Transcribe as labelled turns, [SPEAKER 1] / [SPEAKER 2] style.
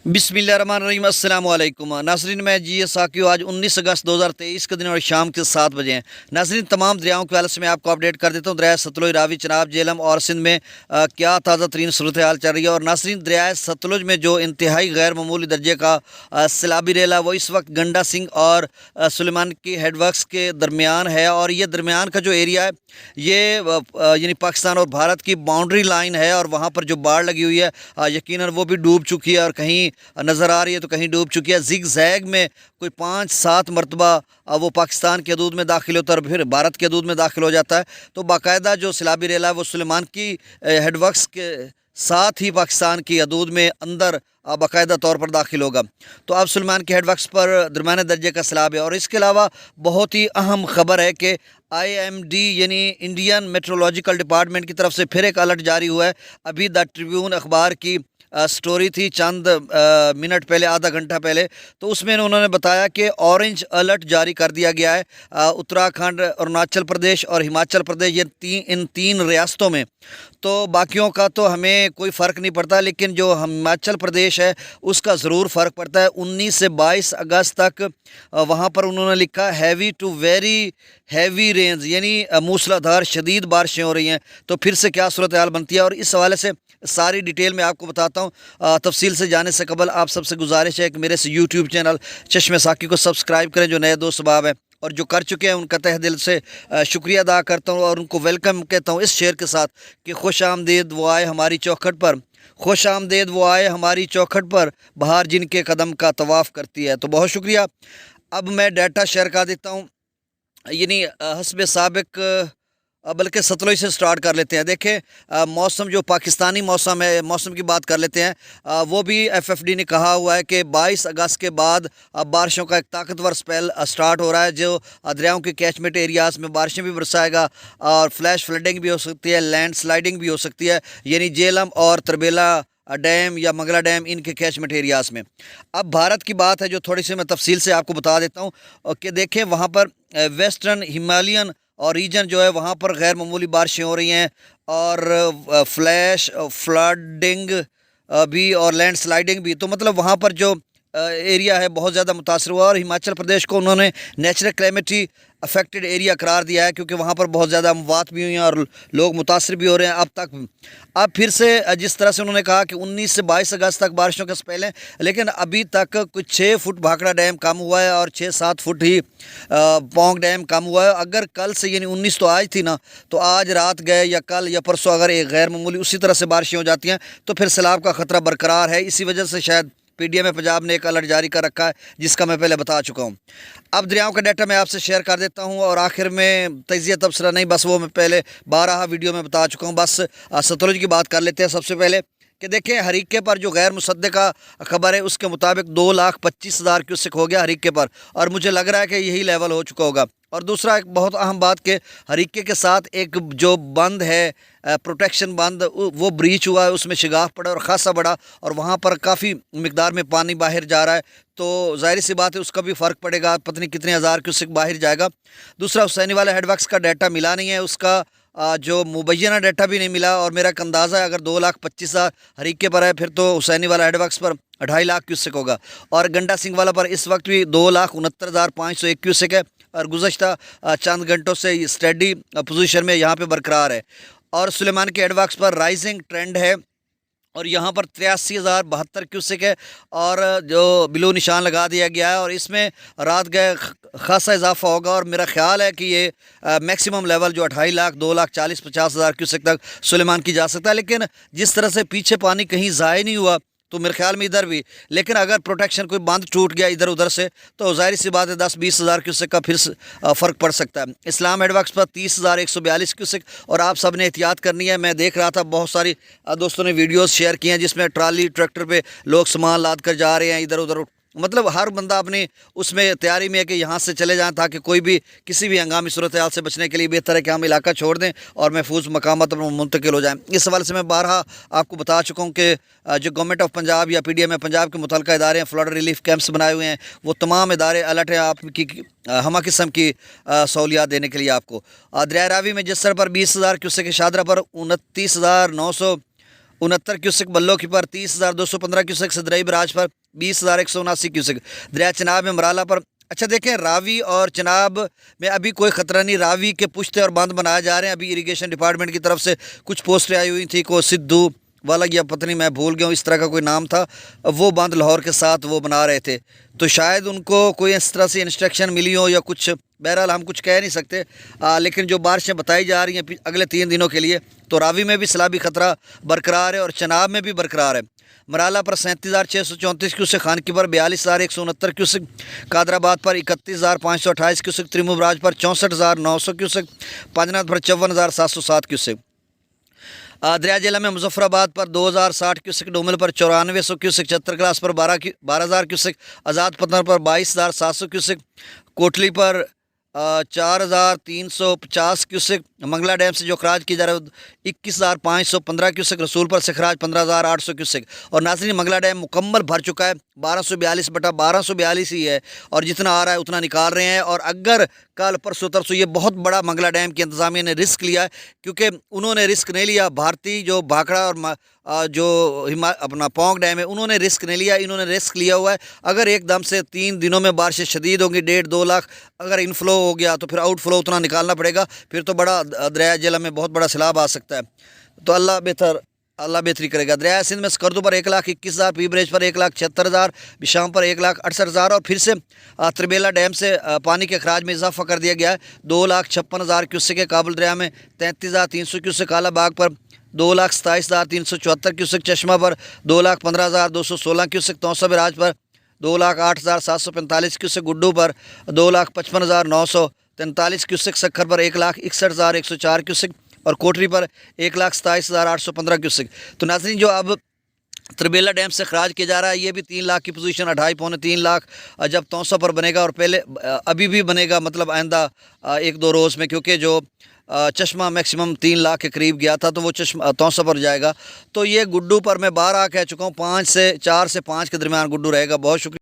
[SPEAKER 1] बिस्मिल्लाहिर्रहमानिर्रहीम अस्सलाम वालेकुम नाज़रीन, मैं जी साकियो। आज 19 अगस्त 2023 का दिन और शाम के 7 बजे हैं। नाज़रीन, तमाम दरियाओं के हवाले से मैं आपको अपडेट कर देता हूँ। दरिया सतलुज, रावी, चनाब, झेलम और सिंध में क्या ताज़ा तरीन सूरत हाल चल रही है। और नाज़रीन, दरिया सतलुज में जो इंतहाई गैर मामूली दर्जे का सैलाबी रेला वो इस वक्त गंडा सिंह और सुलेमान की हेडवर्क्स के दरमियान है। और ये दरमियान का जो एरिया है ये यानी पाकिस्तान और भारत की बाउंड्री लाइन है। और वहाँ पर जो बाढ़ लगी हुई है यकीनन वो भी डूब चुकी है और कहीं नज़र आ रही है तो कहीं डूब चुकी है। जिग जैग में कोई 5-7 मरतबा वो पाकिस्तान के हदूद में दाखिल होता है और फिर भारत के हदूद में दाखिल हो जाता है। तो बाकायदा जो सैलाबी रेला है वो सुलेमान की हेडवर्क्स के साथ ही पाकिस्तान की हदूद में अंदर बाकायदा तौर पर दाखिल होगा। तो अब सुलेमान की हेडवर्क्स पर दरमियाने दर्जे का सैलाब है। और इसके अलावा बहुत ही अहम खबर है कि IMD यानी इंडियन मेट्रोलॉजिकल डिपार्टमेंट की तरफ से फिर एक अलर्ट जारी हुआ है। अभी द ट्रिब्यून अखबार की स्टोरी थी चंद मिनट पहले, आधा घंटा पहले, तो उसमें उन्होंने बताया कि ऑरेंज अलर्ट जारी कर दिया गया है उत्तराखंड, अरुणाचल प्रदेश और हिमाचल प्रदेश, ये इन तीन रियासतों में। तो बाकियों का तो हमें कोई फ़र्क नहीं पड़ता, लेकिन जो हिमाचल प्रदेश है उसका ज़रूर फ़र्क पड़ता है। 19 से 22 अगस्त तक वहाँ पर उन्होंने लिखा heavy to very heavy rain, यानी मूसलाधार शदीद बारिशें हो रही हैं। तो फिर से क्या सूरत हाल बनती है, और इस हवाले से सारी डिटेल में आपको बताता हूँ। तफसील से जाने से कबल आप सबसे गुजारिश है कि मेरे से यूट्यूब चैनल चश्मे साकी को सब्सक्राइब करें, जो नए दोस्त बाब हैं, और जो कर चुके हैं उनका तहे दिल से शुक्रिया अदा करता हूँ और उनको वेलकम कहता हूँ इस शेर के साथ कि खुश आमदीद वो आए हमारी चौखट पर, खुश आमदीद वो आए हमारी चौखट पर, बाहर जिनके कदम का तवाफ़ करती है। तो बहुत शुक्रिया। अब मैं डाटा शेयर कर देता हूँ, यानी हस्बे साबिक बल्कि सतलुज से स्टार्ट कर लेते हैं। देखें, मौसम जो पाकिस्तानी मौसम है, मौसम की बात कर लेते हैं। वो भी FFD ने कहा हुआ है कि 22 अगस्त के बाद बारिशों का एक ताकतवर स्पेल स्टार्ट हो रहा है, जो दरियाओं के कैचमेंट एरियाज़ में बारिशें भी बरसाएगा और फ्लैश फ्लडिंग भी हो सकती है, लैंड स्लाइडिंग भी हो सकती है, यानी झेलम और तरबेला डैम या मंगला डैम इनके कैचमेंट एरियाज़ में। अब भारत की बात है जो थोड़ी सी मैं तफसील से आपको बता देता हूँ कि देखें, वहाँ पर वेस्टर्न हिमालयन और रीजन जो है वहाँ पर गैर मामूली बारिशें हो रही हैं और फ्लैश फ्लडिंग भी और लैंड स्लाइडिंग भी। तो मतलब वहाँ पर जो एरिया है बहुत ज़्यादा मुतासर हुआ, और हिमाचल प्रदेश को उन्होंने नेचुरल क्लेमिटी अफेक्टेड एरिया करार दिया है, क्योंकि वहाँ पर बहुत ज़्यादा अमवात भी हुई हैं और लोग मुतासर भी हो रहे हैं अब तक। अब फिर से जिस तरह से उन्होंने कहा कि 19 से 22 अगस्त तक बारिशों के स्पेल हैं, लेकिन अभी तक कुछ 6 फुट भाखड़ा डैम कम हुआ है और 6-7 फुट ही पौंग डैम कम हुआ है। अगर कल से, यानी 19 तो आज थी ना, तो आज रात गए या कल या परसों अगर एक गैर मामूली उसी तरह से बारिशें हो जाती हैं तो फिर सैलाब का ख़तरा बरकरार है। इसी वजह से शायद PDM पंजाब ने एक अलर्ट जारी कर रखा है, जिसका मैं पहले बता चुका हूँ। अब दरियाओं का डाटा मैं आपसे शेयर कर देता हूँ, और आखिर में तजिया तबसरा नहीं, बस वो मैं पहले 12 वीडियो में बता चुका हूँ। बस सतलुज की बात कर लेते हैं सबसे पहले कि देखें, हरीके पर जो गैर मुसद्दका खबर है उसके मुताबिक 2,25,000 क्यूसेक हो गया हरीके पर, और मुझे लग रहा है कि यही लेवल हो चुका होगा। और दूसरा एक बहुत अहम बात कि हरीके के साथ एक जो बंद है प्रोटेक्शन बंद, वो ब्रीच हुआ है, उसमें शिगाफ पड़ा और ख़ासा बड़ा, और वहाँ पर काफ़ी मिकदार में पानी बाहर जा रहा है। तो ज़ाहिर सी बात है उसका भी फ़र्क पड़ेगा, पता नहीं कितने हज़ार क्यूसेक बाहर जाएगा। दूसरा, हुसैनी वाला हेडवर्क्स का डाटा मिला नहीं है, उसका जो मुबैना डाटा भी नहीं मिला, और मेरा एक अंदाज़ा है अगर 2,25,000 हरीके पर है फिर तो हुसैनी वाला हेडवर्क्स पर 2.5 लाख क्यूसेक होगा। और गंडा सिंह वाला पर इस वक्त भी 2,69,501 क्यूसेक है, और गुज़श्ता चंद घंटों से स्टडी पोजीशन में यहाँ पे बरकरार है। और सुलेमान के हेडवर्क्स पर राइजिंग ट्रेंड है, और यहाँ पर 83,072 क्यूसेक है, और जो बिलो निशान लगा दिया गया है, और इसमें रात गए खासा इजाफा होगा। और मेरा ख्याल है कि ये मैक्सिमम लेवल जो 2.5 लाख 2,40,50,000 क्यूसेक तक सुलेमान की जा सकता है। लेकिन जिस तरह से पीछे पानी कहीं ज़ाया नहीं हुआ, तो मेरे ख्याल में इधर भी, लेकिन अगर प्रोटेक्शन कोई बंद टूट गया इधर उधर से तो ज़ाहिर सी बात है 10-20,000 क्यूसेक का फिर फ़र्क पड़ सकता है। इस्लाम हेडवर्क्स पर 30,142 क्यूसेक, और आप सब ने एहतियात करनी है। मैं देख रहा था बहुत सारी दोस्तों ने वीडियोस शेयर की हैं जिसमें ट्राली ट्रैक्टर पे लोग सामान लाद कर जा रहे हैं इधर उधर, मतलब हर बंदा अपनी उसमें तैयारी में है कि यहाँ से चले जाएं, ताकि कोई भी किसी भी हंगामी सूरत हाल से बचने के लिए बेहतर है कि हम इलाका छोड़ दें और महफूज मकामात पर मुंतकिल हो जाएं। इस हवाले से मैं 12 आपको बता चुका हूँ कि जो गवर्नमेंट ऑफ पंजाब या PDM पंजाब के मुतल्लिका इदारे हैं, फ्लड रिलीफ कैंप्स बनाए हुए हैं, वो तमाम इदारे अलर्ट हैं आपकी हमा किस्म की सहूलियात देने के लिए आपको। दरिया रावी में जिस तरह पर 20,000 क्यूसेक के शादरा पर 29,900 69 क्यूसेक, बल्लो की पर 30,215 क्यूसेक, सदरई बराज पर 20,179 क्यूसेक, दरिया चनाब में मराला पर। अच्छा देखें, रावी और चनाब में अभी कोई ख़तरा नहीं, रावी के पुश्ते और बांध बनाए जा रहे हैं। अभी इरिगेशन डिपार्टमेंट की तरफ से कुछ पोस्टें आई हुई थी, को सिद्धू वाला या पत्नी मैं भूल गया हूँ, इस तरह का कोई नाम था, वो बांध लाहौर के साथ वो बना रहे थे, तो शायद उनको कोई इस तरह से इंस्ट्रक्शन मिली हो या कुछ। बहरहाल हम कुछ कह नहीं सकते, लेकिन जो बारिशें बताई जा रही हैं अगले 3 दिनों के लिए, तो रावी में भी सैलाबी खतरा बरकरार है और चनाब में भी बरकरार है। मराला पर 37,634 क्यूसेक, खानकी पर 42,169 क्यूसेक, कादराबाद पर 31,528 क्यूसेक, त्रिमुबराज पर 64,900 क्यूसेक, पांजनाथ पर 54,707 क्यूसेक, दरिया जिला में मुजफ्फराबाद पर 2,060 क्यूसेक, डोमल पर 9400 क्यूसेक, चतर क्लास पर 12,000 क्यूसेक, आज़ाद पतन पर 22,700 क्यूसेक, कोटली पर 4,350 क्यूसेक, मंगला डैम से जो खराज की जा रहा है 21,515 क्यूसेक, रसूल पर से खराज 15,800 क्यूसेक। और नाज़रीन, मंगला डैम मुकम्मल भर चुका है, 1242/1242 ही है, और जितना आ रहा है उतना निकाल रहे हैं। और अगर कल परसों तरसों, ये बहुत बड़ा मंगला डैम की इंतज़ामिया ने रिस्क लिया है, क्योंकि उन्होंने रिस्क नहीं लिया, भारतीय जो भाखड़ा और जो अपना पोंग डैम है उन्होंने रिस्क नहीं लिया, इन्होंने रिस्क लिया हुआ है। अगर एकदम से 3 दिनों में बारिशें शदीद होंगी, 1.5-2 लाख अगर इनफ्लो हो गया तो फिर आउटफ्लो उतना निकालना पड़ेगा, फिर तो बड़ा दरिया जिला में बहुत बड़ा सैलाब आ सकता है। तो अल्लाह बेहतरी करेगा। दरिया सिंध में स्कर्दू पर 1,21,000, पी ब्रिज पर 1,76,000, बिशाम पर 1,68,000, और फिर से त्रिबेला डैम से पानी के अखराज में इजाफा कर दिया गया है। 2,56,000 क्यूसेक, काबुल दरिया में 33,300 क्यूसेक, काला बाग पर 2,27,374 क्यूसेक, चश्मा पर 2,15,216 क्यूसेक, तौसा बराज पर 2,08,745 क्यूसेक, गुड्डू पर 2,55,943 क्यूसेक, सखर पर 1,61,104 क्यूसेक, और कोटरी पर 1,27,815 क्यूसेक। तो नाज़रीन, जो अब त्रिबेला डैम से खराज किया जा रहा है, ये भी 3 लाख की पोजीशन, 2.5-3 लाख जब तौसा पर बनेगा, और पहले अभी भी बनेगा, मतलब आइंदा 1-2 रोज़ में, क्योंकि जो चश्मा मैक्सिमम 3 लाख के करीब गया था, तो वो चश्मा तौसा पर जाएगा। तो ये गुड्डू पर मैं 12 कह चुका हूँ, 4 से 5 के दरमियान गुड्डू रहेगा। बहुत शुक्रिया।